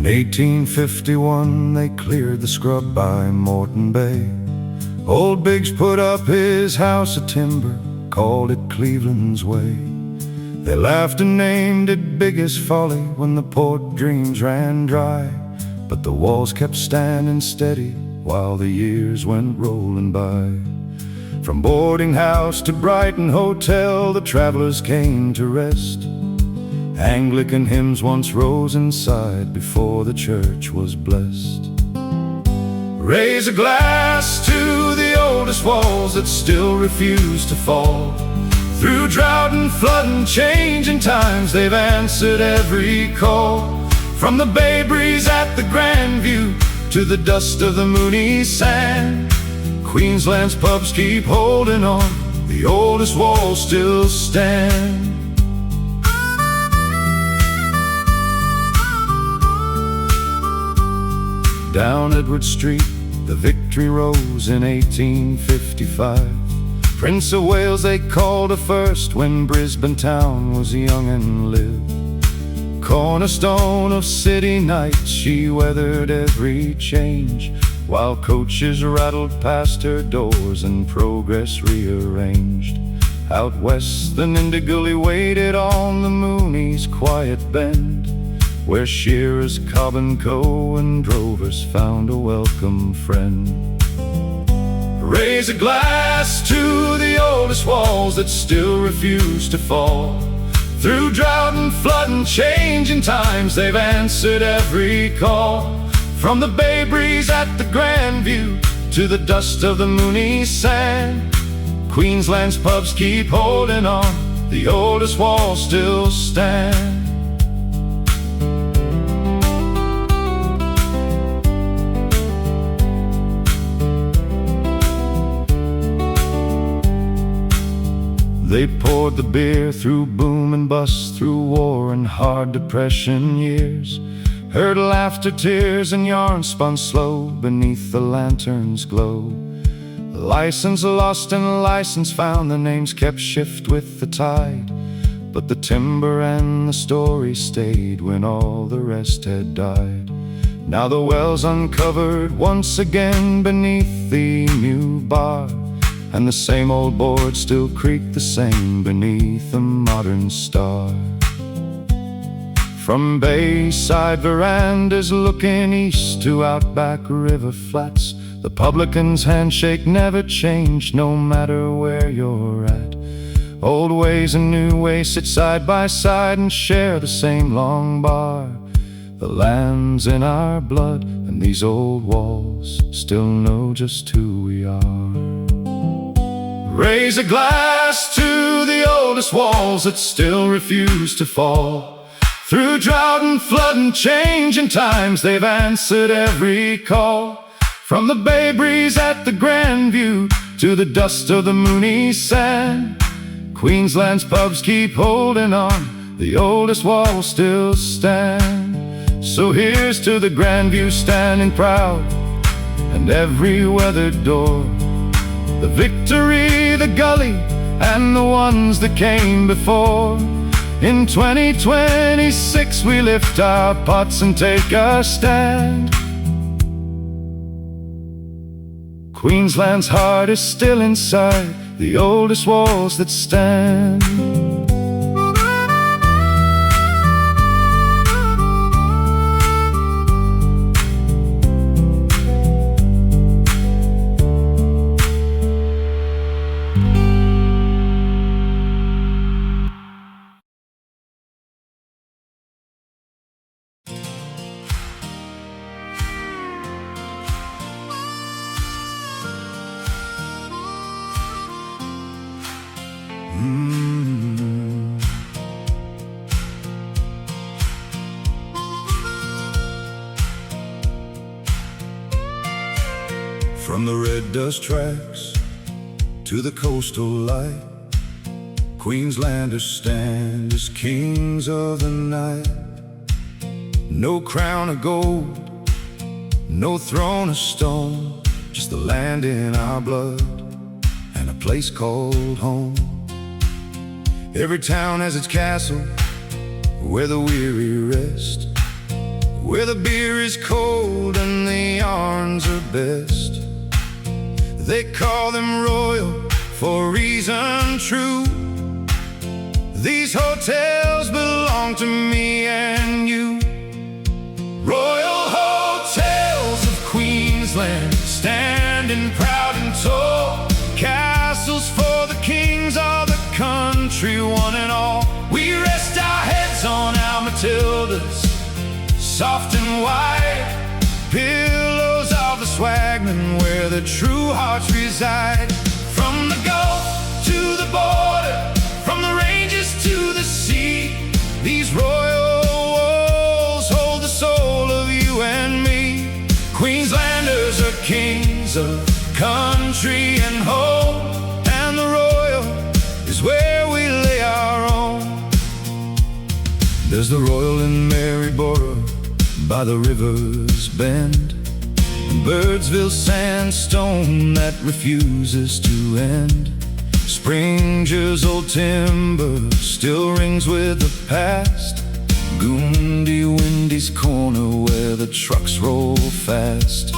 In 1851 they cleared the scrub by Moreton Bay. Old Biggs put up his house of timber, called it Cleveland's Way. They laughed and named it Biggest Folly when the port dreams ran dry. But the walls kept standing steady while the years went rolling by. From boarding house to Brighton Hotel, the travelers came to rest. Anglican hymns once rose inside before the church was blessed. Raise a glass to the oldest walls that still refuse to fall. Through drought and flood and changing times, they've answered every call. From the bay breeze at the Grand View to the dust of the Moonie sand, Queensland's pubs keep holding on, the oldest walls still stand. Down Edward Street, the Victory rose in 1855. Prince of Wales they called her first when Brisbane town was young and lived. Cornerstone of city nights, she weathered every change, while coaches rattled past her doors and progress rearranged. Out west, the Nindigully waited on the Moonie's quiet bend, where shearers, cob and co and drovers found a welcome friend. Raise a glass to the oldest walls that still refuse to fall. Through drought and flood and changing times, they've answered every call. From the bay breeze at the Grand View to the dust of the Moonie sand, Queensland's pubs keep holding on, the oldest walls still stand. They poured the beer through boom and bust, through war and hard depression years. Heard laughter, tears, and yarn spun slow beneath the lantern's glow. License lost and license found, the names kept shift with the tide. But the timber and the story stayed when all the rest had died. Now the well's uncovered once again beneath the new bar, and the same old boards still creak the same beneath a modern star. From bayside verandas looking east to outback river flats, the publican's handshake never changed no matter where you're at. Old ways and new ways sit side by side and share the same long bar. The land's in our blood and these old walls still know just who we are. Raise a glass to the oldest walls that still refuse to fall. Through drought and flood and changing times, they've answered every call. From the bay breeze at the Grand View to the dust of the Moonie sand, Queensland's pubs keep holding on, the oldest walls still stand. So here's to the Grand View standing proud, and every weathered door, the Victory, the Gully, and the ones that came before. In 2026 we lift our pots and take a stand. Queensland's heart is still inside the oldest walls that stand. From the red dust tracks to the coastal light, Queenslanders stand as kings of the night. No crown of gold, no throne of stone, just the land in our blood and a place called home. Every town has its castle where the weary rest, where the beer is cold and the yarns are best. They call them royal for a reason true. These hotels belong to me and you. Royal hotels of Queensland, standing proud and tall, castles for the kings of the country, one and all. We rest our heads on our Matildas, soft and white, pillows of the swagman, where the true hearts reside. From the Gulf to the border, from the ranges to the sea, these royal walls hold the soul of you and me. Queenslanders are kings of country and home, and the royal is where we lay our own. There's the royal in Maryborough by the river's bend, and Birdsville sandstone that refuses to end. Springer's old timber still rings with the past. Goondy Windy's corner where the trucks roll fast.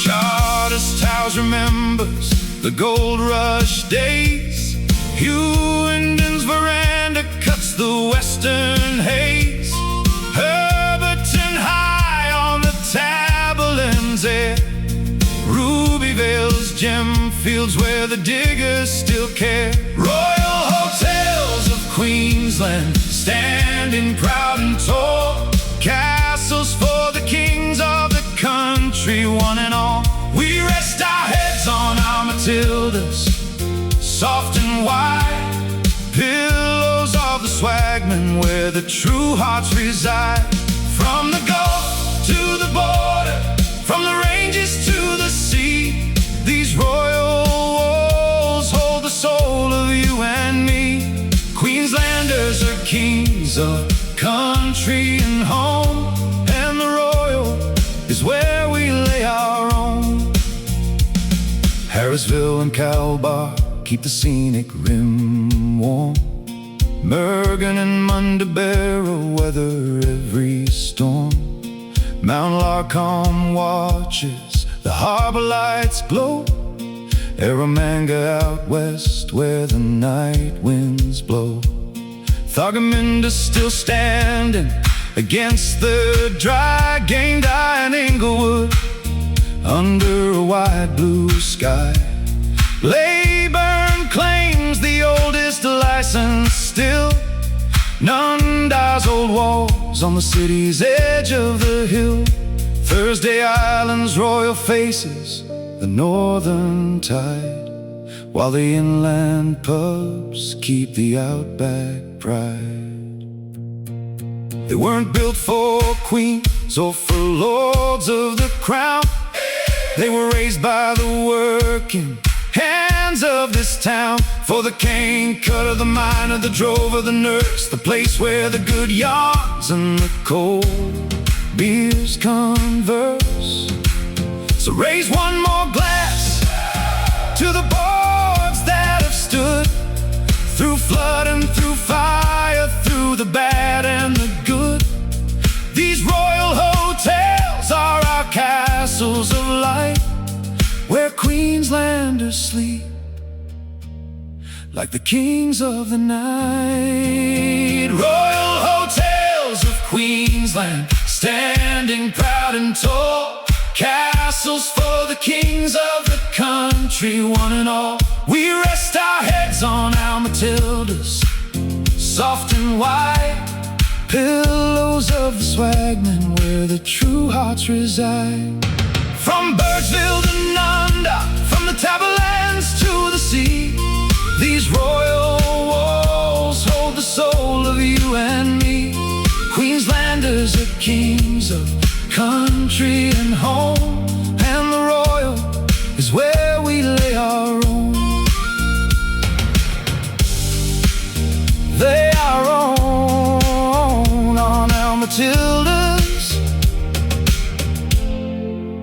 Charters Towers remembers the gold rush days. Hewingdon's veranda cuts the western haze. Herberton High on the Taberlands air. Rubyvale's gem fields where the diggers still care. Royal hotels of Queensland, standing proud and tall, castles for the kings of the country, one and all. We rest our heads on our Matildas, soft and white, pillows of the swagman, where the true hearts reside. From the Gulf to the border, from the ranges to the sea, these royal walls hold the soul of you and me. Queenslanders are kings of country and home, and the royal is where we lay our own. Harrisville and Calbar keep the scenic rim warm. Mergen and Mundabarra weather every storm. Mount Larcombe watches the harbour lights glow. Erromanga out west where the night winds blow. Thargominder's still standing against the dry. Game die in Inglewood under a wide blue sky. Leyburn claims the oldest license still. Nunda's old walls on the city's edge of the hill. Thursday Island's royal faces the northern tide, while the inland pubs keep the outback pride. They weren't built for queens or for lords of the crown. They were raised by the working hands of this town. For the cane cutter, the miner, the drover, the nurse, the place where the good yarns and the cold beers converse. So raise one more glass to the boards that have stood through flood and through fire, through the bad and the good. These royal hotels are our castles of light, where Queenslanders sleep like the kings of the night. Royal hotels of Queensland, standing proud and tall, castles for the kings of the country, one and all. We rest our heads on our Matildas, soft and white, pillows of the swagman, where the true hearts reside. From Birdsville to Nunda, from the Taberlands to the sea, these royal walls hold the soul of you and me. Queenslanders are kings of country and home, and the royal is where we lay our own. They are on our Matildas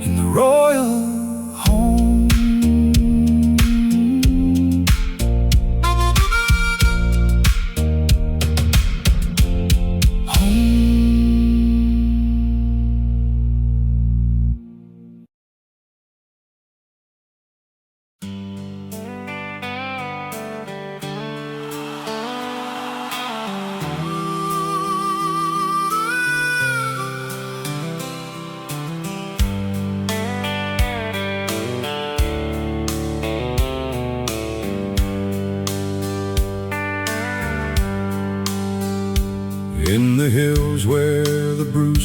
in the royal home. Home.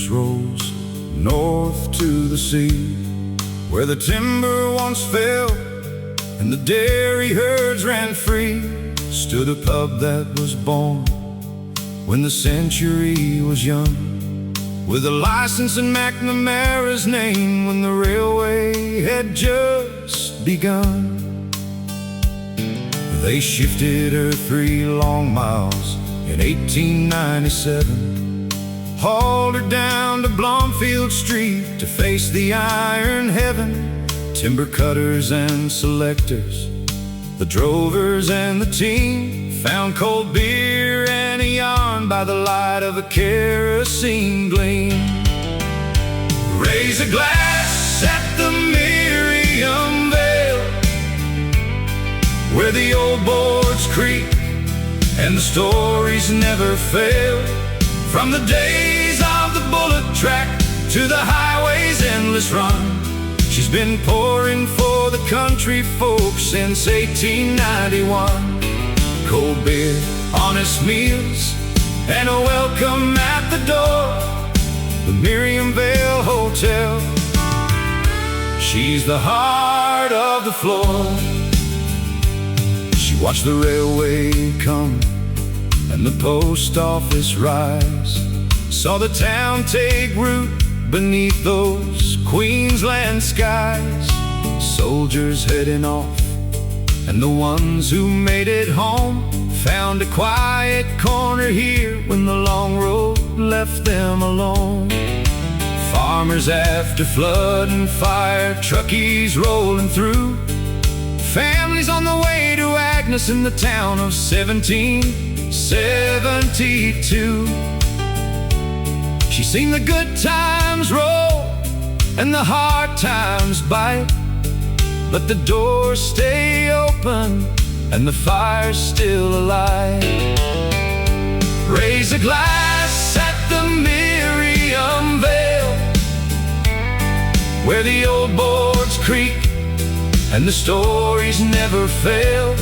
spruce rolls north to the sea, where the timber once fell and the dairy herds ran free, stood a pub that was born when the century was young, with a license in McNamara's name when the railway had just begun. They shifted her 3 long miles in 1897, hauled her down to Blomfield Street to face the iron heaven. Timber cutters and selectors, the drovers and the team, found cold beer and a yarn by the light of a kerosene gleam. Raise a glass at the Miriam Vale, where the old boards creak and the stories never fail. From the days of the bullock track to the highway's endless run, she's been pouring for the country folks since 1891. Cold beer, honest meals, and a welcome at the door. The Miriam Vale Hotel, she's the heart of the floor. She watched the railway come and the post office rise, saw the town take root beneath those Queensland skies. Soldiers heading off, and the ones who made it home found a quiet corner here when the long road left them alone. Farmers after flood and fire, truckies rolling through, families on the way to Agnes in the town of 1772. She's seen the good times roll and the hard times bite, but the doors stay open and the fire's still alive. Raise a glass at the Miriam Vale, where the old boards creak and the stories never fail.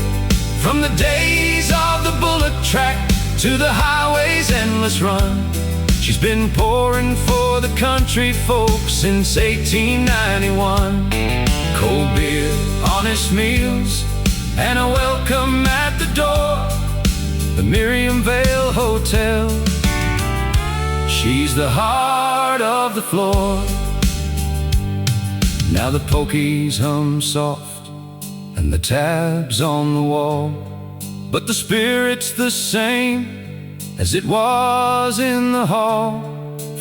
From the days of the bullock track to the highway's endless run, she's been pouring for the country folks since 1891. Cold beer, honest meals, and a welcome at the door. The Miriam Vale Hotel, she's the heart of the floor. Now the pokies hum soft and the tabs on the wall, but the spirit's the same as it was in the hall.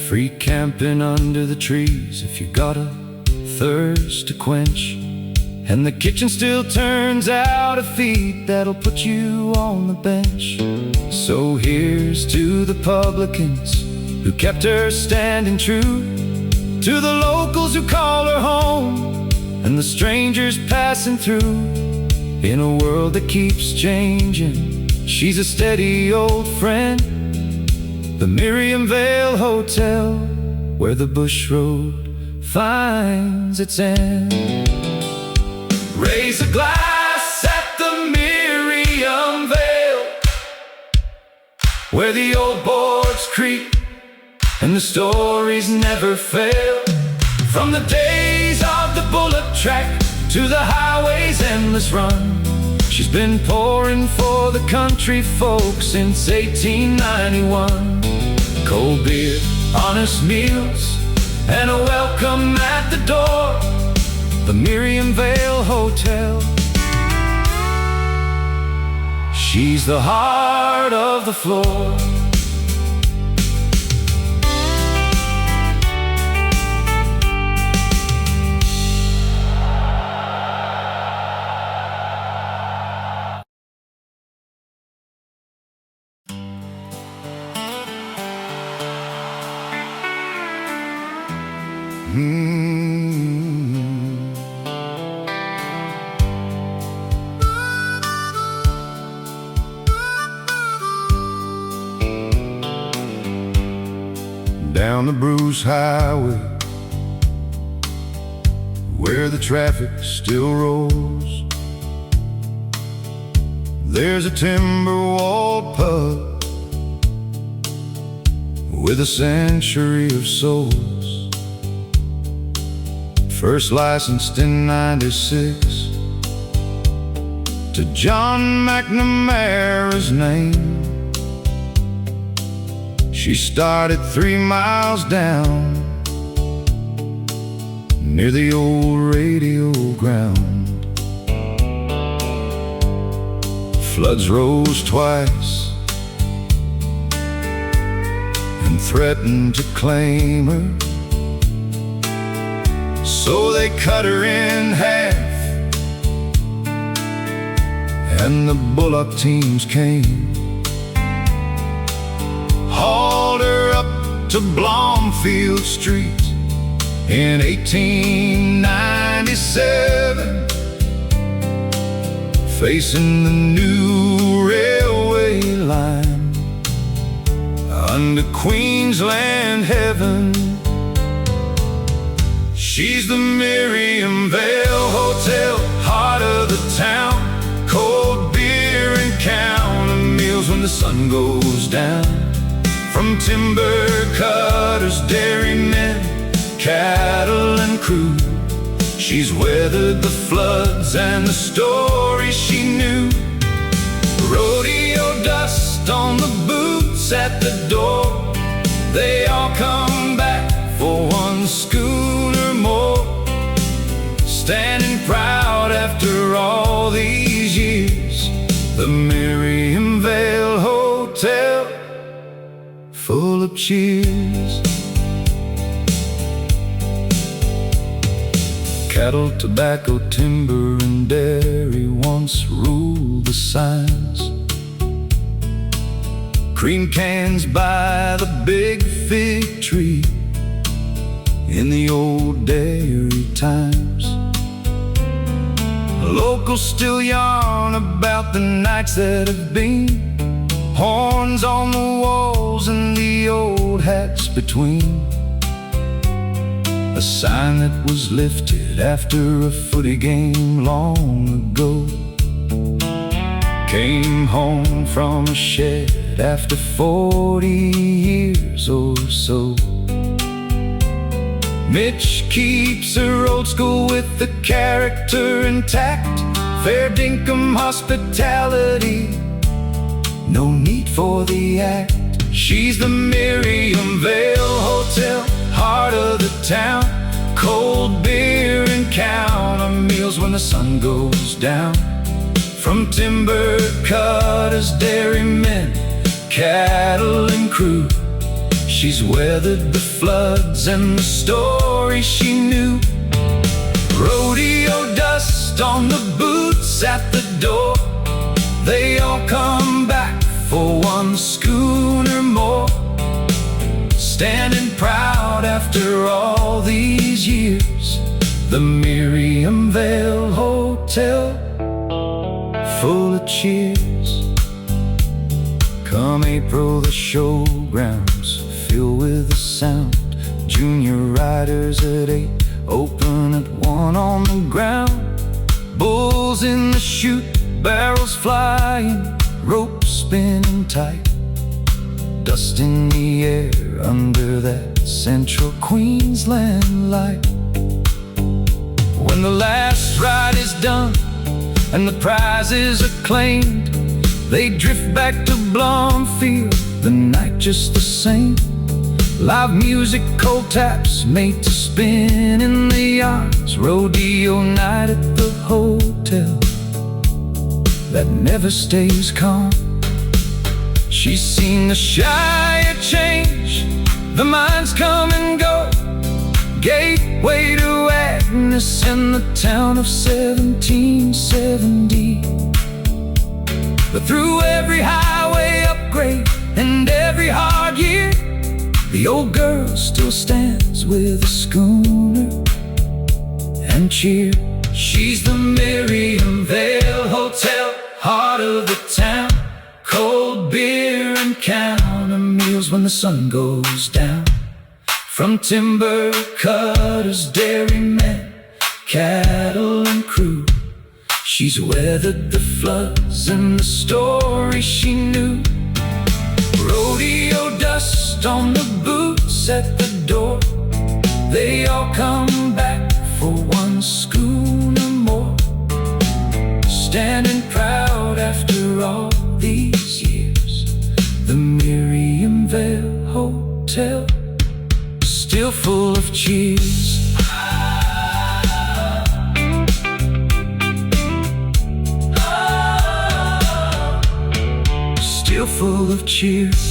Free camping under the trees if you got a thirst to quench, and the kitchen still turns out a feed that'll put you on the bench. So here's to the publicans who kept her standing true, to the locals who call her home, and the strangers passing through. In a world that keeps changing, she's a steady old friend. The Miriam Vale Hotel, where the bush road finds its end. Raise a glass at the Miriam Vale, where the old boards creak and the stories never fail. From the days of the bullock track to the highway's endless run, she's been pouring for the country folks since 1891. Cold beer, honest meals, and a welcome at the door. The Miriam Vale Hotel, she's the heart of the floor. Down the Bruce Highway, where the traffic still rolls, there's a timber-walled pub with a century of souls. First licensed in '96 to John McNamara's name. She started 3 miles down near the old radio ground. Floods rose twice and threatened to claim her, so they cut her in half, and the bullock teams came, hauled her up to Blomfield Street in 1897, facing the new railway line under Queensland heaven. She's the Miriam Vale Hotel, heart of the town. Cold beer and counter meals when the sun goes down. From timber cutters, dairymen, cattle and crew, she's weathered the floods and the stories she knew. Rodeo dust on the boots at the door, they all come back for one schooner more. Standing proud after all these years, the Miriam Vale Hotel, full of cheers. Cattle, tobacco, timber, and dairy once ruled the signs. Cream cans by the big fig tree in the old dairy times. Locals still yarn about the nights that have been, horns on the walls and the old hats between. A sign that was lifted after a footy game long ago. Came home from a shed after 40 years or so. Mitch keeps her old school with the character intact. Fair dinkum hospitality, no need for the act. She's the Miriam Vale Hotel, heart of the town. Cold beer and counter meals when the sun goes down. From timber cutters, dairymen, cattle and crew, she's weathered the floods and the stories she knew. Rodeo dust on the boots at the door, they all come back for one schooner more. Standing proud after all these years, the Miriam Vale Hotel, full of cheers. Come April, the showgrounds fill with the sound. Junior riders at 8, open at 1 on the ground. Bulls in the chute, barrels flying, ropes spinning tight. Dust in the air under that central Queensland light. When the last ride is done and the prizes are claimed, they drift back to Blomfield, the night just the same. Live music, cold taps made to spin in the yards. Rodeo night at the hotel that never stays calm. She's seen the Shire change, the minds come and go. Gateway to Agnes and the town of 1770. But through every highway upgrade and every hard year, the old girl still stands with a schooner and cheer. She's the Miriam Vale Hotel, heart of the town. Cold beer and counter meals when the sun goes down. From timber cutters, dairymen, cattle and crew, she's weathered the floods and the stories she knew. Rodeo dust dust on the boots at the door. They all come back for one schooner more, standing proud after all these years. The Miriam Vale Hotel, still full of cheers. Still full of cheers.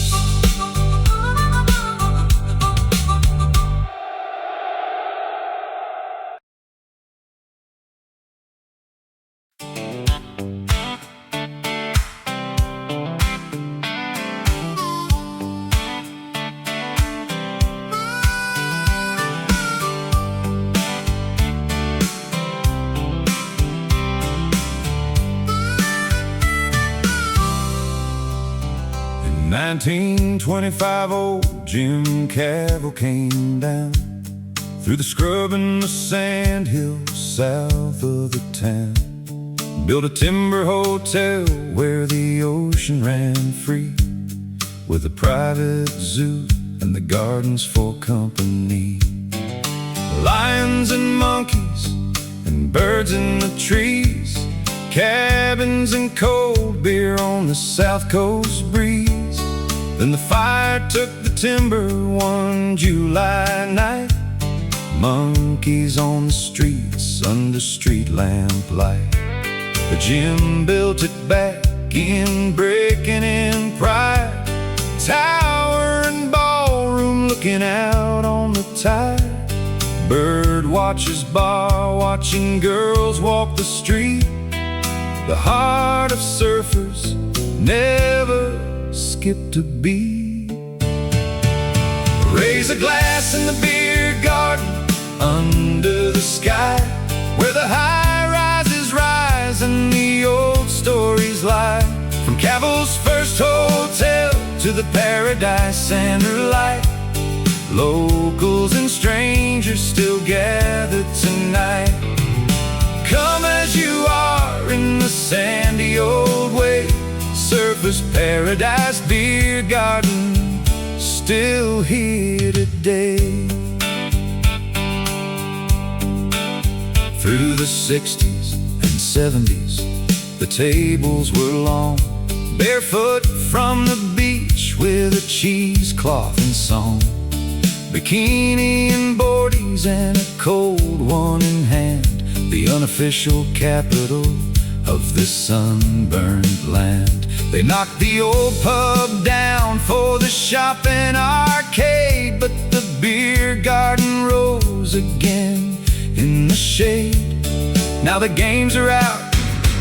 In 1925, old Jim Cavill came down through the scrub and the sand hills south of the town. Built a timber hotel where the ocean ran free, with a private zoo and the gardens for company. Lions and monkeys and birds in the trees, cabins and cold beer on the South Coast breeze. Then the fire took the timber one July night. Monkeys on the streets under street lamplight. But Jim built it back in brick and in pride. Tower and ballroom looking out on the tide. Bird watchers bar watching girls walk the street. The heart of surfers never skipped a beat. Raise a glass in the beer garden under the sky, where the high-rises rise and the old stories lie. From Cavill's first hotel to the Paradise and her light, locals and strangers still gather tonight. Come as you are in the sandy old way, Surfers Paradise Beer Garden, still here today. Through the 60s and 70s, the tables were long, barefoot from the beach with a cheesecloth and song. Bikini and boardies and a cold one in hand, the unofficial capital of this sunburned land. They knocked the old pub down for the shopping arcade, but the beer garden rose again in the shade. Now the games are out,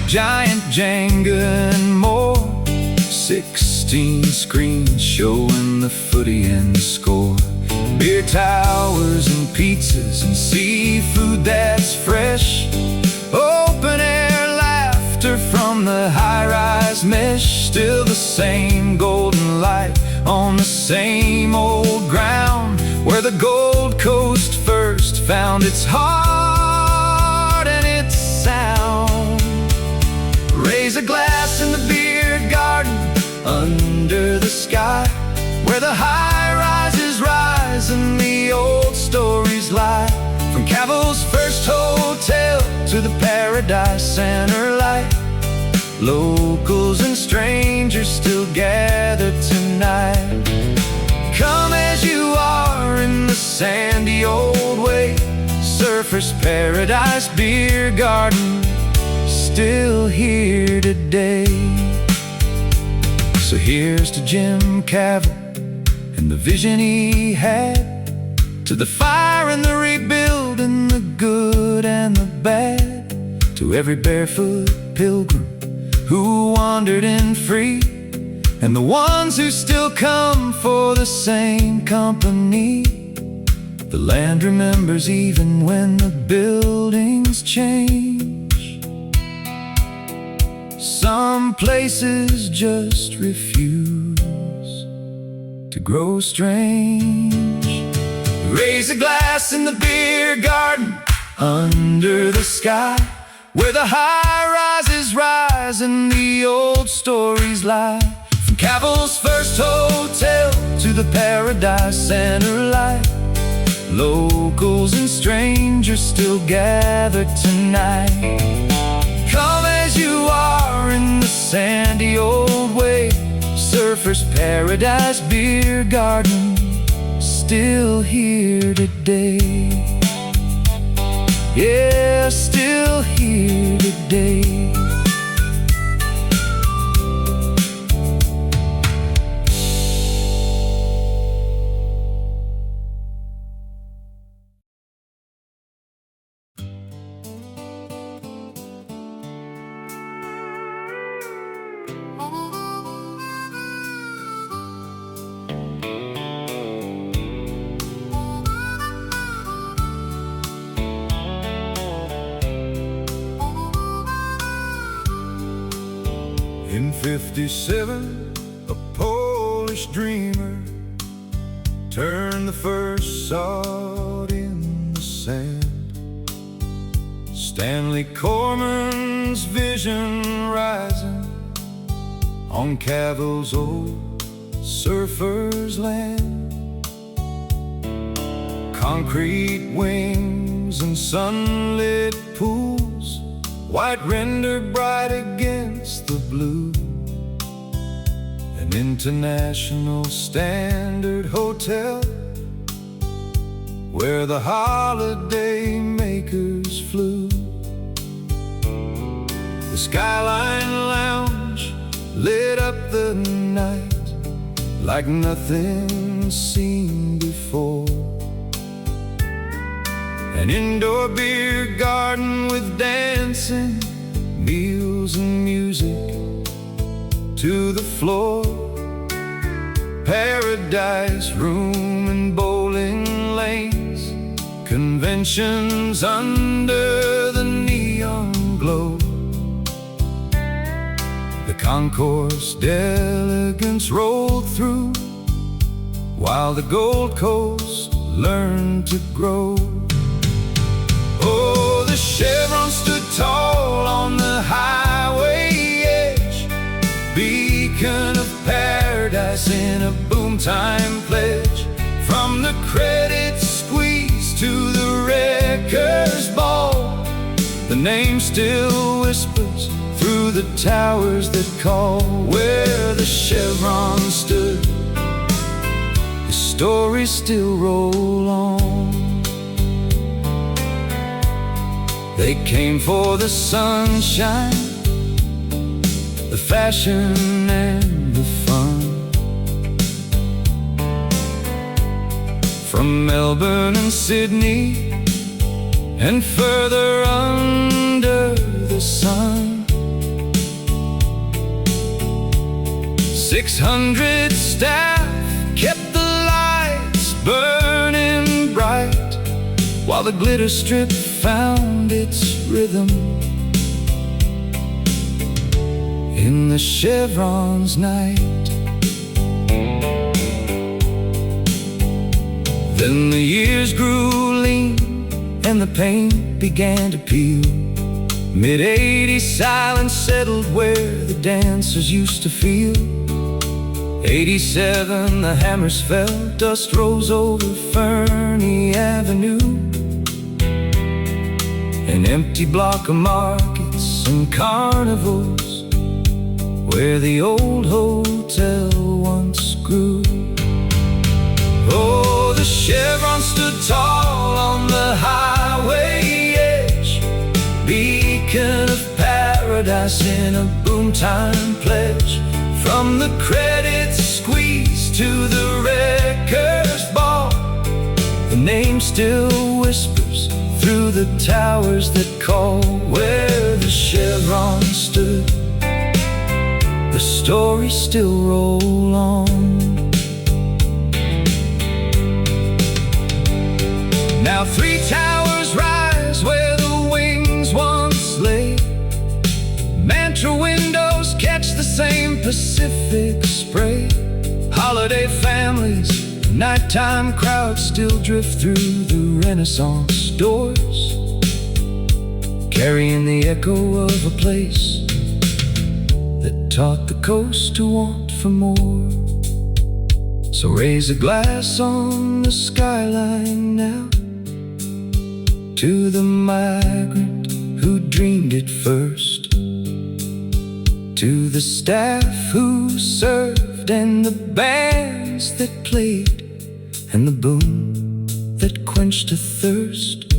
giant Jenga and more, 16 screens showing the footy and the score. Beer towers and pizzas and seafood that's fresh, open air laughter from the high-rise mesh. Still the same golden light on the same old ground, where the Gold Coast first found its heart and its sound. Raise a glass in the beer garden under the sky, where the high-rises rise and the old stories lie. From Cavill's first hotel to the Paradise and her light, locals and strangers still gather tonight. Come as you are in the sandy old way, Surfers Paradise Beer Garden, still here today. So here's to Jim Cavill and the vision he had, to the fire and the rebuilding, the good and the bad, to every barefoot pilgrim who wandered in free, and the ones who still come for the same company. The land remembers even when the buildings change. Some places just refuse to grow strange. Raise a glass in the beer garden under the sky, where the high-rises rise and the old stories lie. From Cavill's first hotel to the Paradise Center light, locals and strangers still gather tonight. Come as you are in the sandy old way, Surfer's Paradise Beer Garden, still here today. Yeah, still here today. In 57, a Polish dreamer turned the first sod in the sand. Stanley Corman's vision rising on Cavill's old surfer's land. Concrete wings and sunlit pools, white rendered bright against the blue. An international standard hotel where the holiday makers flew. The Skyline Lounge lit up the night like nothing seen before. An indoor beer garden with dancing, meals and music to the floor. Paradise room and bowling lanes, conventions under the neon glow. The concourse elegance rolled through while the Gold Coast learned to grow. Oh, the Chevron stood tall on the highway edge, beacon of paradise in a boom time pledge. From the credit squeeze to the wreckers ball, the name still whispers through the towers that call. Where the Chevron stood, the stories still roll on. They came for the sunshine, the fashion and the fun. From Melbourne and Sydney and further under the sun, 600 staff kept the lights burning bright while the glitter strip found its rhythm in the Chevron's night. Then the years grew lean and the paint began to peel. Mid-80s silence settled where the dancers used to feel. 87, the hammers fell, dust rose over Fernie Avenue. An empty block of markets and carnivals where the old hotel once grew. Oh, the Chevron stood tall on the highway edge, beacon of paradise in a boom time pledge. From the credit squeeze to the wreckers ball, the name still whispers through the towers that call. Where the Chevron stood, the stories still roll on. Now 3 towers rise where the wings once lay. Mantra windows catch the same Pacific spray. Holiday families, nighttime crowds still drift through the Renaissance doors, carrying the echo of a place that taught the coast to want for more. So raise a glass on the skyline now, to the migrant who dreamed it first, to the staff who served, and the bands that played, and the boom that quenched a thirst.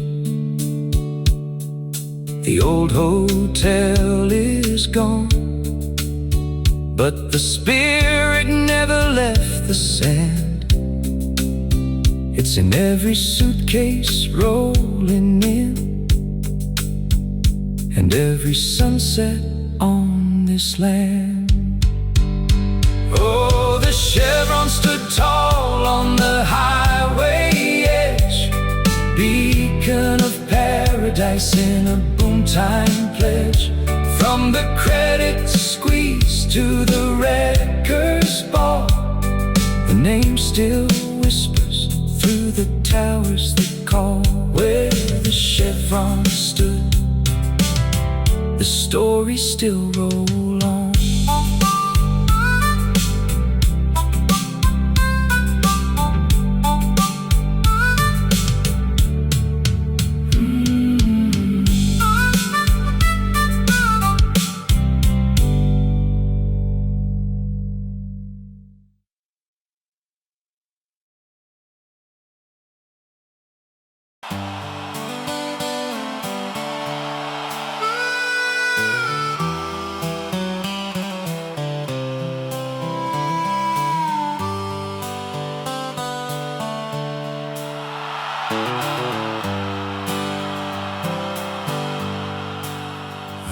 The old hotel is gone, but the spirit never left the sand. It's in every suitcase rolling in, and every sunset on this land. Oh, the chevron stood tall on the highway edge, beacon of paradise in a boom-time pledge. From the credit squeeze to the wrecker's ball, the name still whispers through the towers that call. Where the chevron stood, the stories still roll on.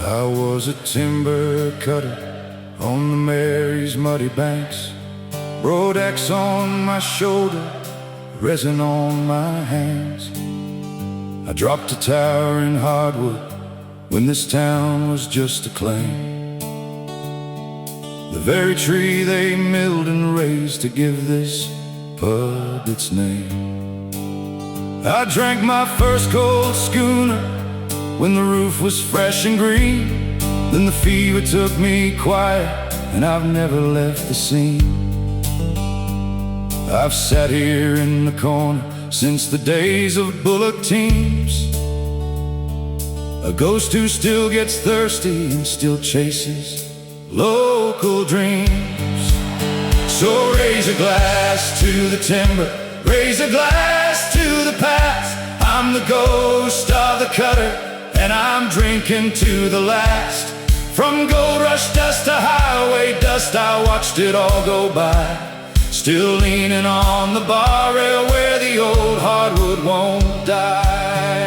I was a timber cutter on the Mary's muddy banks, broad axe on my shoulder, resin on my hands. I dropped a tower in hardwood when this town was just a claim, the very tree they milled and raised to give this pub its name. I drank my first cold schooner when the roof was fresh and green. Then the fever took me quiet, and I've never left the scene. I've sat here in the corner since the days of bullock teams, a ghost who still gets thirsty and still chases local dreams. So raise a glass to the timber, raise a glass to the past. I'm the ghost of the cutter, and I'm drinking to the last. From gold rush dust to highway dust, I watched it all go by, still leaning on the bar rail where the old hardwood won't die.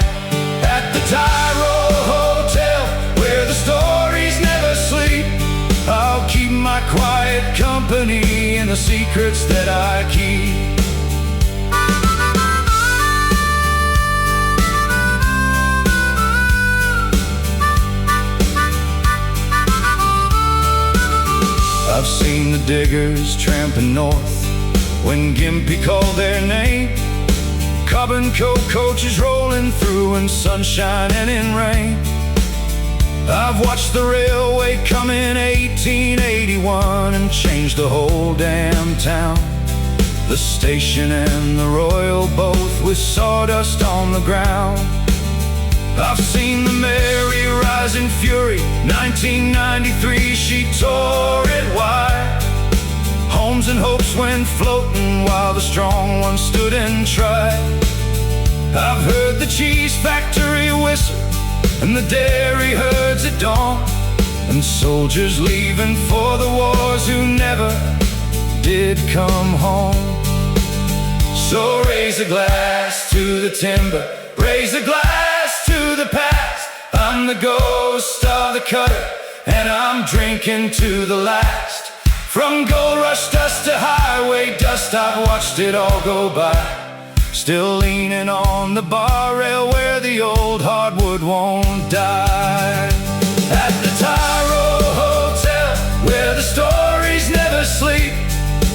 At the Tyro Hotel, where the stories never sleep, I'll keep my quiet company and the secrets that I keep. I've seen the diggers tramping north when Gimpy called their name, Cobb and Co. coaches rolling through in sunshine and in rain. I've watched the railway come in 1881 and change the whole damn town, the station and the Royal both with sawdust on the ground. I've seen the Mary rise in fury, 1993 she tore it wide. Homes and hopes went floating while the strong ones stood and tried. I've heard the cheese factory whistle and the dairy herds at dawn, and soldiers leaving for the wars who never did come home. So raise a glass to the timber, raise a glass to the past. I'm the ghost of the cutter, and I'm drinking to the last. From gold rush dust to highway dust, I've watched it all go by, still leaning on the bar rail where the old hardwood won't die. At the Tyro Hotel, where the stories never sleep,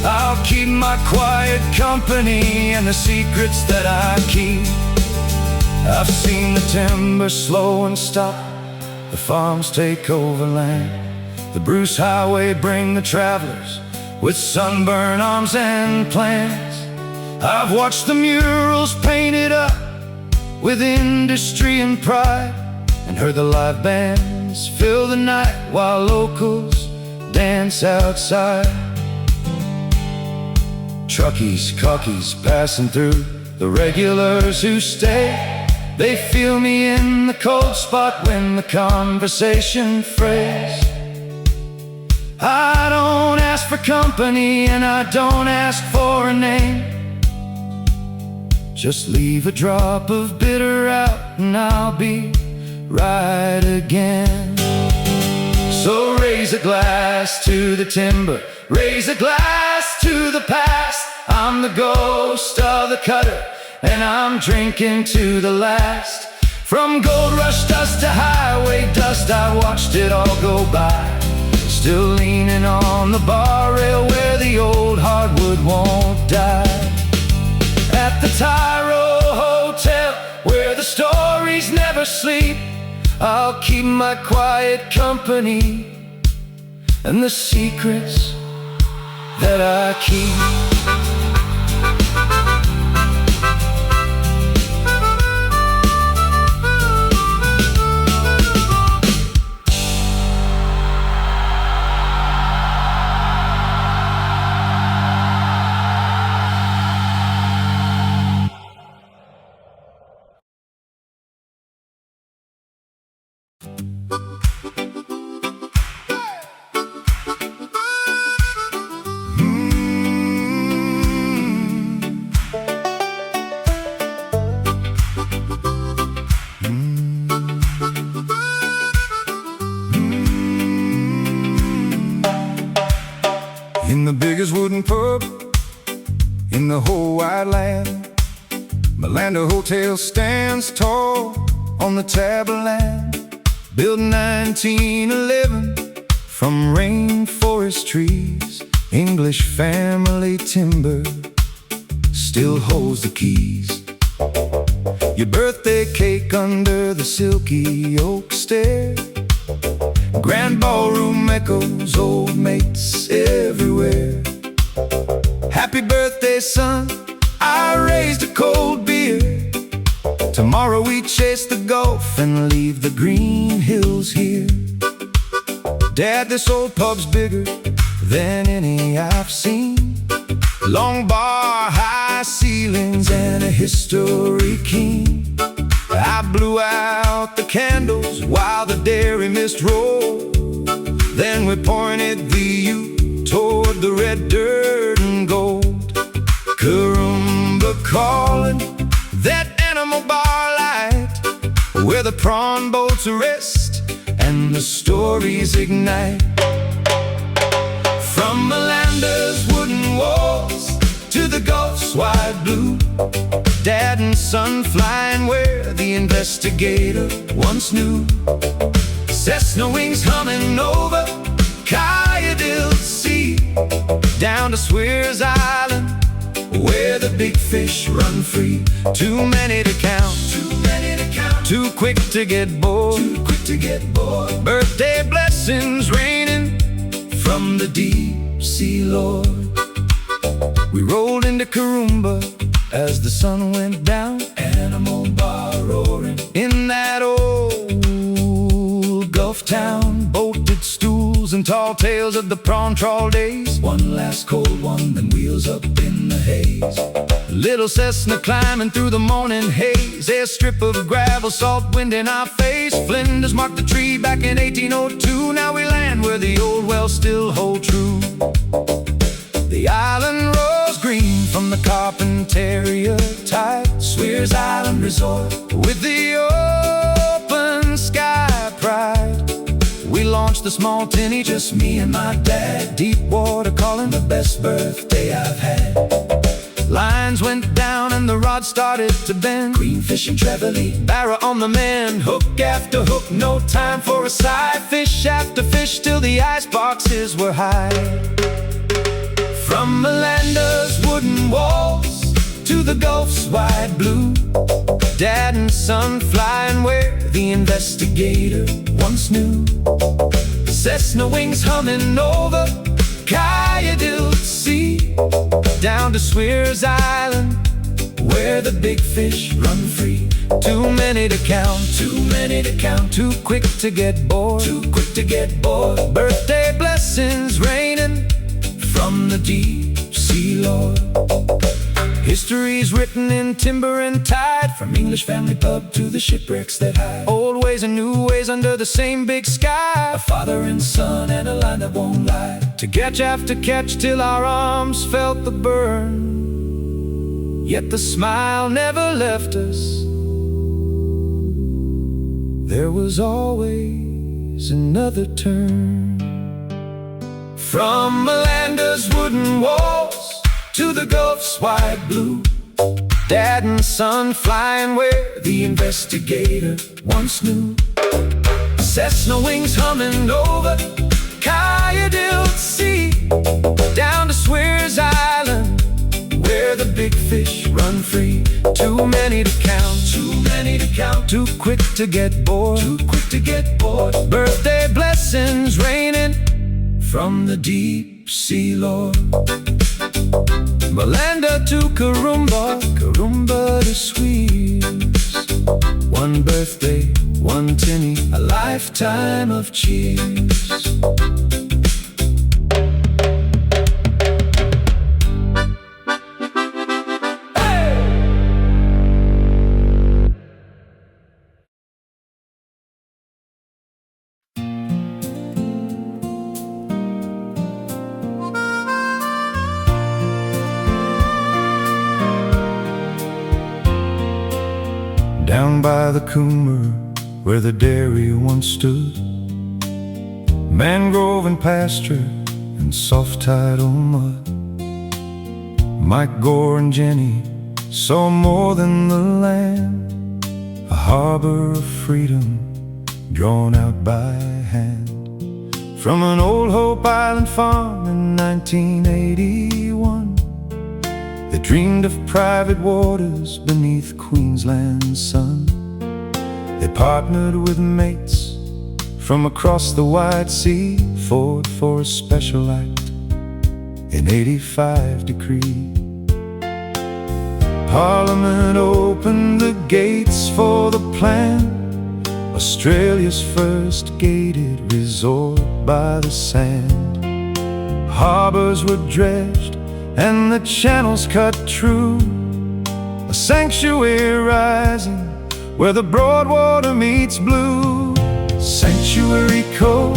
I'll keep my quiet company and the secrets that I keep. I've seen the timber slow and stop, the farms take over land, the Bruce Highway bring the travelers with sunburned arms and plans. I've watched the murals painted up with industry and pride, and heard the live bands fill the night while locals dance outside. Truckies, cockies passing through, the regulars who stay, they feel me in the cold spot when the conversation frays. I don't ask for company and I don't ask for a name, just leave a drop of bitter out and I'll be right again. So raise a glass to the timber, raise a glass to the past. I'm the ghost of the cutter and I'm drinking to the last. From gold rush dust to highway dust, I watched it all go by, still leaning on the bar rail where the old hardwood won't die. At the Tyro Hotel, where the stories never sleep, I'll keep my quiet company and the secrets that I keep. In the biggest wooden pub in the whole wide land, Malanda Hotel stands tall on the tableland. Built in 1911 from rainforest trees, English family timber still holds the keys. Your birthday cake under the silky oak stair, grand ballroom echoes, old mates everywhere. Happy birthday, son, I raised a cold beer. Tomorrow we chase the Gulf and leave the green hills here. Dad, this old pub's bigger than any I've seen. Long bar, high ceilings, and a history keen. I blew out the candles while the dairy mist rolled. Then we pointed the ute toward the red dirt and gold. Karumba calling, that animal bar light, where the prawn boats rest and the stories ignite. From Malanda's wooden walls to the Gulf's wide blue, Dad and son flying where the investigator once knew. Cessna wings humming over Kayadil Sea, down to Swears Island where the big fish run free. Too many to count, too quick to get bored. Birthday blessings raining from the deep sea Lord. We rolled into Karumba as the sun went down, animal bar roaring in that old Gulf town. Bolted stools and tall tales of the prawn trawl days. One last cold one, then wheels up in the haze. Little Cessna climbing through the morning haze. A strip of gravel, salt wind in our face. Flinders marked the tree back in 1802. Now we land where the old wells still hold true. The island rose green from the Carpentaria tide. Swears Island Resort with the open sky pride. We launched the small tinny, just me and my dad. Deep water calling, the best birthday I've had. Lines went down and the rod started to bend. Green fishing Trevelyan, barra on the mend. Hook after hook, no time for a sigh. Fish after fish till the ice boxes were high. From Malanda's wooden walls to the Gulf's wide blue, Dad and son flying where the investigator once knew. Cessna wings humming over Kayadil sea, down to Swears Island, where the big fish run free. Too many to count, too many to count, too quick to get bored, too quick to get bored. Birthday blessings raining from the deep sea, Lord. History's written in timber and tide, from English family pub to the shipwrecks that hide. Old ways and new ways under the same big sky, a father and son and a line that won't lie. To catch after catch till our arms felt the burn, yet the smile never left us. There was always another turn. From Melander's wooden walls to the Gulf's wide blue, dad and son flying where the investigator once knew. Cessna wings humming over Kayadil Sea, down to Swears Island, where the big fish run free. Too many to count, too many to count, too quick to get bored, too quick to get bored. Birthday blessings raining from the deep sea, Lord. Malanda to Karumba, Karumba to Swears. One birthday, one tinny, a lifetime of cheers. Down by the Coomer, where the dairy once stood, mangrove and pasture and soft tidal mud, Mike Gore and Jenny saw more than the land, a harbor of freedom drawn out by hand. From an old Hope Island farm in 1981, they dreamed of private waters beneath Queensland's sun. They partnered with mates from across the wide sea, fought for a special act in 85 Decree. Parliament opened the gates for the plan, Australia's first gated resort by the sand. Harbors were dredged and the channels cut true, a sanctuary rising where the broad water meets blue. Sanctuary Cove,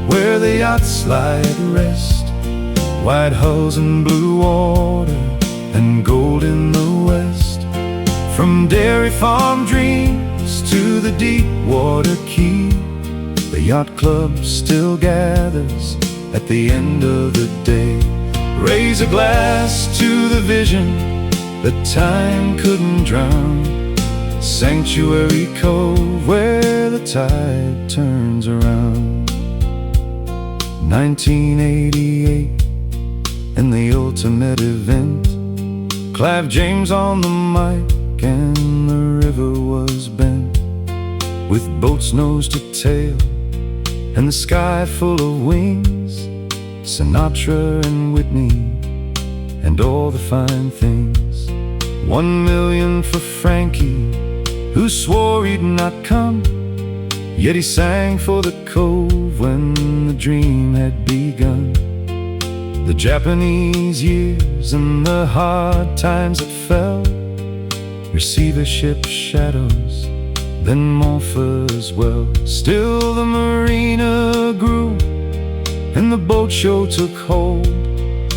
where the yachts lie at rest, white hulls and blue water and gold in the west. From dairy farm dreams to the deep water quay, the yacht club still gathers at the end of the day. Raise a glass to the vision that time couldn't drown, Sanctuary Cove, where the tide turns around. 1988, and the ultimate event, Clive James on the mic and the river was bent, with boats nose to tail and the sky full of wings, Sinatra and Whitney and all the fine things. 1 million for Frankie, who swore he'd not come, yet he sang for the cove when the dream had begun. The Japanese years and the hard times that fell, receivership shadows, then Montfort as well. Still the marina grew and the boat show took hold,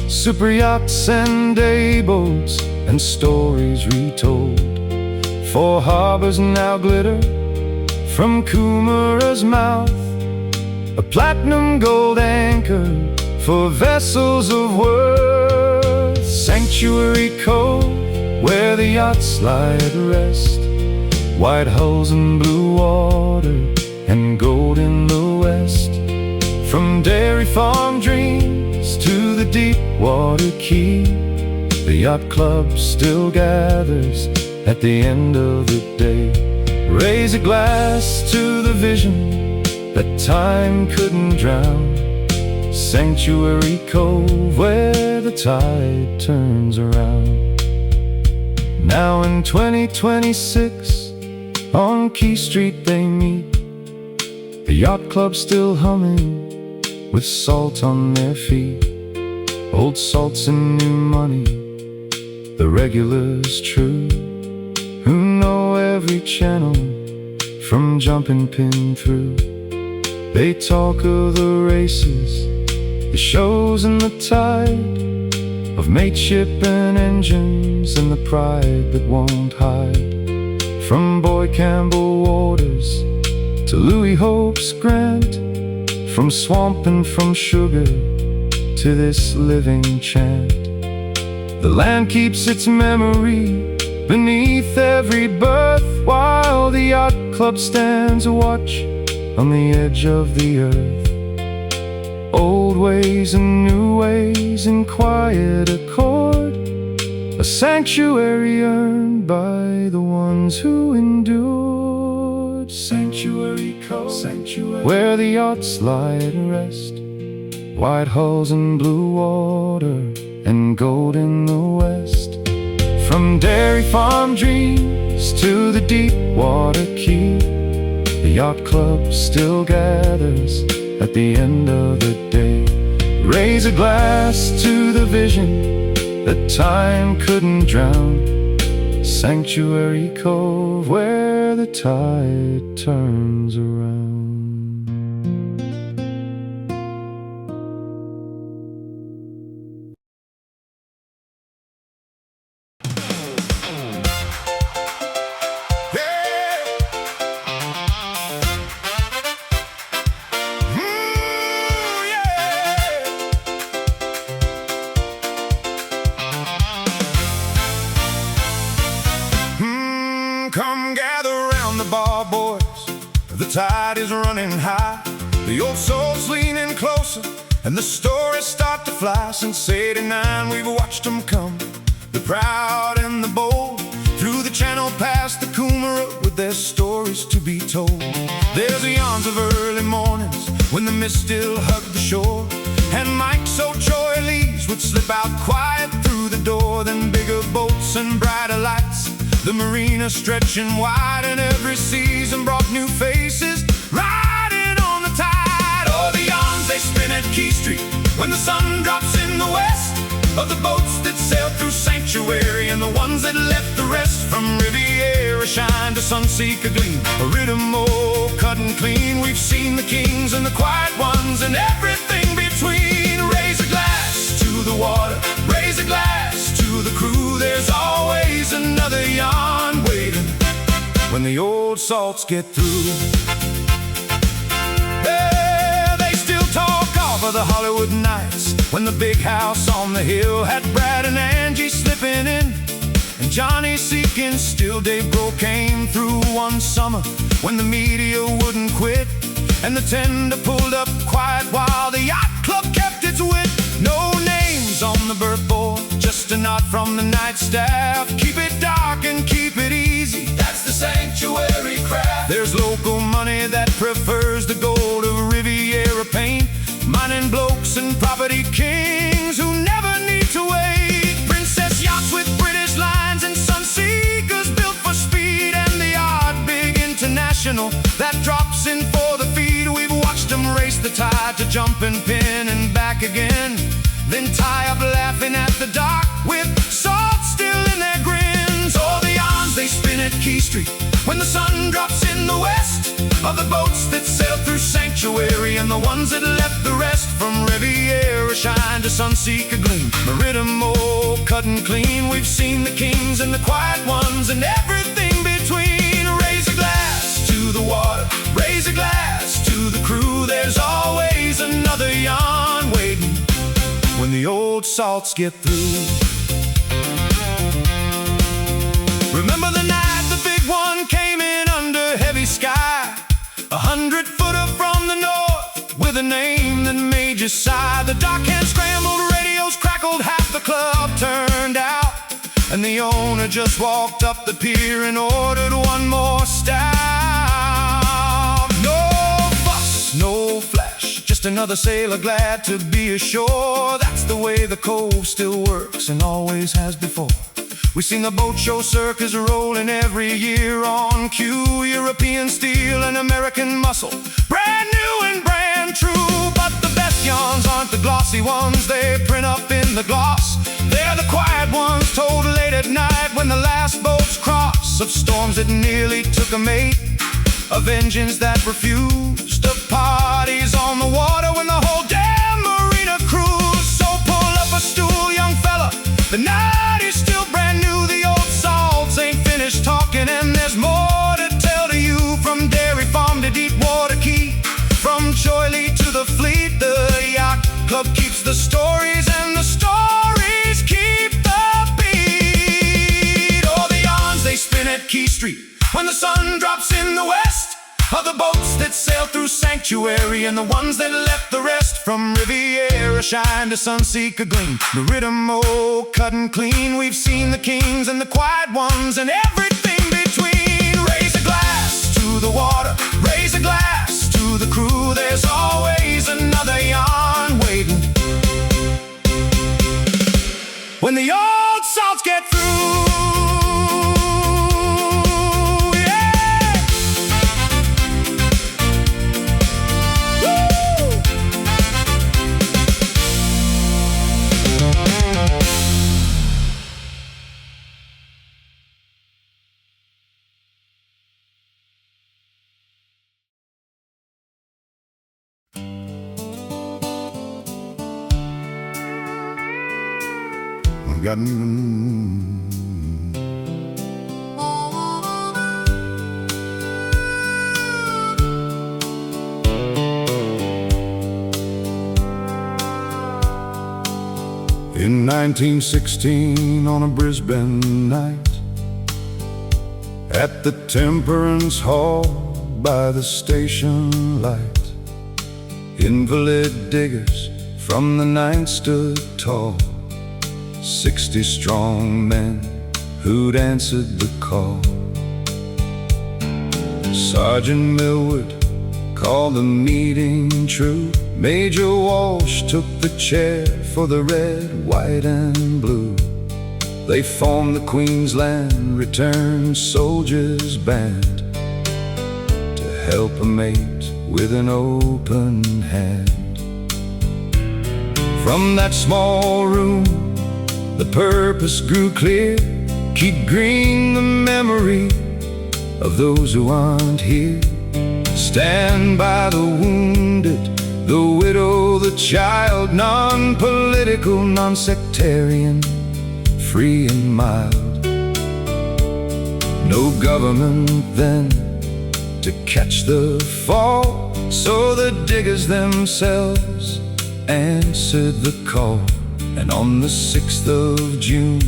super yachts and day boats and stories retold. 4 harbors now glitter from Coomera's mouth, a platinum gold anchor for vessels of worth. Sanctuary Cove, where the yachts lie at rest, white hulls and blue water and gold in the west. From dairy farm dreams to the deep water quay, the yacht club still gathers at the end of the day. Raise a glass to the vision that time couldn't drown, Sanctuary Cove, where the tide turns around. Now in 2026, on Key Street they meet, the yacht club still humming, with salt on their feet. Old salts and new money, the regulars true, who know every channel from jumping pin through. They talk of the races, the shows and the tide, of Mateship and engines and the pride that won't hide. From Boy Campbell Waters to Louis Hope's Grant, from swamp and from sugar to this living chant. The land keeps its memory beneath every berth, while the yacht club stands a watch on the edge of the earth. Old ways and new ways in quiet accord, a sanctuary earned by the ones who endured. Sanctuary Cove, sanctuary, where the yachts lie at rest, white hulls and blue water and gold in the west. From dairy farm dreams to the deep water quay, the yacht club still gathers at the end of the day. Raise a glass to the vision that time couldn't drown. Sanctuary Cove, where the tide turns around. Come gather round the bar, boys, the tide is running high. The old soul's leaning closer, and the stories start to fly. Since '89 we've watched them come, the proud and the bold, through the channel past the Coomera, with their stories to be told. There's the yawns of early mornings, when the mist still hugged the shore, and Mike's Ochoa Lees would slip out quiet through the door. Then bigger boats and brighter lights, the marina stretching wide, and every season brought new faces riding on the tide. Oh, the yawns they spin at Key Street when the sun drops in the west, of the boats that sailed through Sanctuary and the ones that left the rest. From Riviera shine to Sunseeker gleam, a rhythm oh cut and clean. We've seen the kings and the quiet ones and everything between. Raise a glass to the water, raise a glass to the crew. There's always another yarn waiting when the old salts get through. Yeah, they still talk of the Hollywood nights, when the big house on the hill had Brad and Angie slipping in, and Johnny seeking still. Dave Grohl came through one summer when the media wouldn't quit, and the tender pulled up quiet while the yacht club kept its wit. No names on the berth board, just a nod from the night staff. Keep it dark and keep it easy, that's the Sanctuary craft. There's local money that prefers the gold of Riviera paint, mining blokes and property kings who never need to wait. Princess yachts with British lines and Sunseekers built for speed, and the odd big international that drops in for the feed. We've watched them race the tide to jumping pin and back again, then tie up laughing at the dock with salt still in their grins. Oh, the yarns they spin at Key Street when the sun drops in the west, of the boats that sailed through Sanctuary and the ones that left the rest. From Riviera shine to Sunseeker gleam, a rhythm oh cut and clean. We've seen the kings and the quiet ones and everything between. Raise a glass to the water, raise a glass to the crew. There's always another yarn waiting when the old salts get through. Remember the night the big one came in under heavy sky, 100-footer from the north with a name that made you sigh. The dockhand scrambled, radios crackled, half the club turned out, and the owner just walked up the pier and ordered one more stout. No fuss, no flash, just another sailor glad to be ashore. That's the way the cove still works and always has before. We've seen the boat show circus rolling every year on cue. European steel and American muscle, brand new and brand true. But the best yarns aren't the glossy ones they print up in the gloss. They're the quiet ones told late at night when the last boats cross. Of storms that nearly took a mate, of engines that refused, of parties on the water when the whole damn marina cruised. So pull up a stool, young fella, the night is still brand new. The old salts ain't finished talking, and there's more to tell to you. From dairy farm to Deepwater Key, from Choi Lee to the fleet, the yacht club keeps the stories, and the stories keep the beat. Oh, the yarns they spin at Key Street when the sun drops in the west, of the boats that sail through Sanctuary and the ones that left the rest. From Riviera shine to Sunseeker gleam, the rhythm oh cut and clean. We've seen the kings and the quiet ones and everything between. Raise a glass to the water, raise a glass to the crew. There's always another yarn waiting when the old salts get through. In 1916, on a Brisbane night, at the Temperance Hall by the station light, invalid diggers from the ninth stood tall, 60 strong men who'd answered the call. Sergeant Millward called the meeting true. Major Walsh took the chair for the red, white and blue. They formed the Queensland Returned Soldiers Band to help a mate with an open hand. From that small room the purpose grew clear: keep green the memory of those who aren't here. Stand by the wounded, the widow, the child, non-political, non-sectarian, free and mild. No government then to catch the fall, so the diggers themselves answered the call. And on the 6th of June,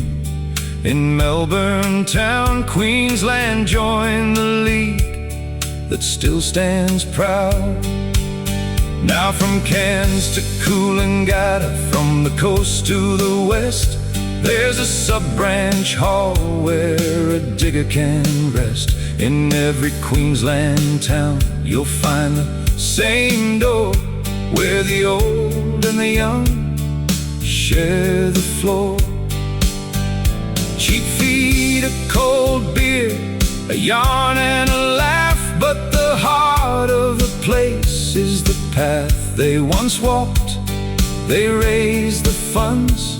in Melbourne town, Queensland joined the league that still stands proud. Now from Cairns to Coolangatta, from the coast to the west, there's a sub-branch hall where a digger can rest. In every Queensland town you'll find the same door, where the old and the young share the floor. Cheap feed, a cold beer, a yarn and a laugh, but the heart of the place is the path they once walked. They raised the funds,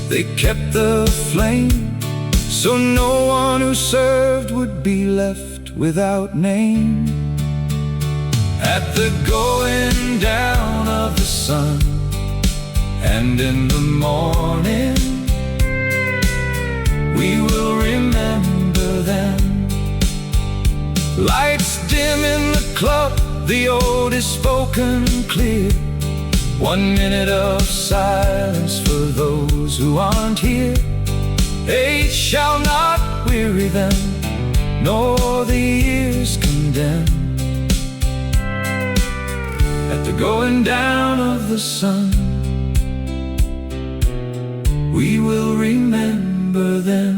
they kept the flame, so no one who served would be left without name. At the going down of the sun, and in the morning, we will remember them. Lights dim in the club, the ode is spoken clear. 1 minute of silence for those who aren't here. Age shall not weary them, nor the years condemn. At the going down of the sun, we will remember them.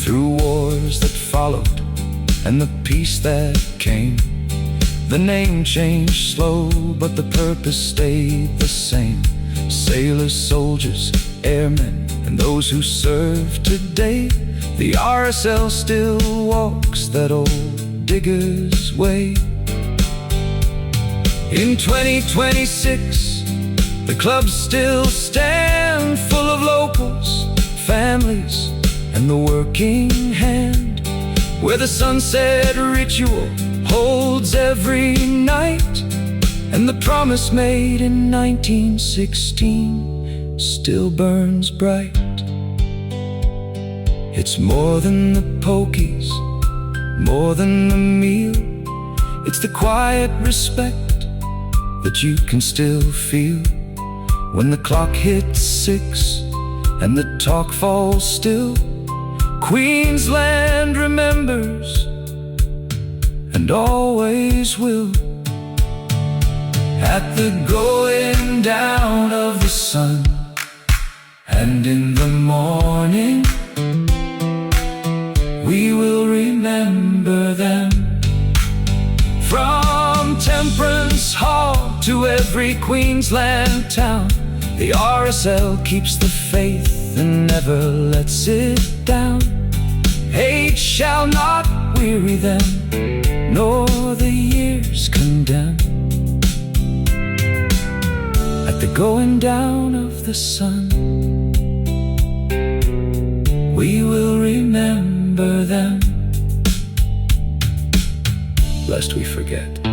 Through wars that followed and the peace that came, The name changed slow, but the purpose stayed the same. Sailors, soldiers, airmen, and those who serve today. The RSL still walks that old digger's way. In 2026, the clubs still stand, full of locals, families, and the working hand, where the sunset ritual holds every night, and the promise made in 1916 still burns bright. It's more than the pokies, more than the meal. It's the quiet respect that you can still feel when the clock hits 6 and the talk falls still. Queensland remembers and always will. At the going down of the sun and in the morning, we will remember them. From Temperance Hall to every Queensland town, the RSL keeps the faith and never lets it down. Age shall not weary them, nor the years condemn. At the going down of the sun, we will remember them, lest we forget.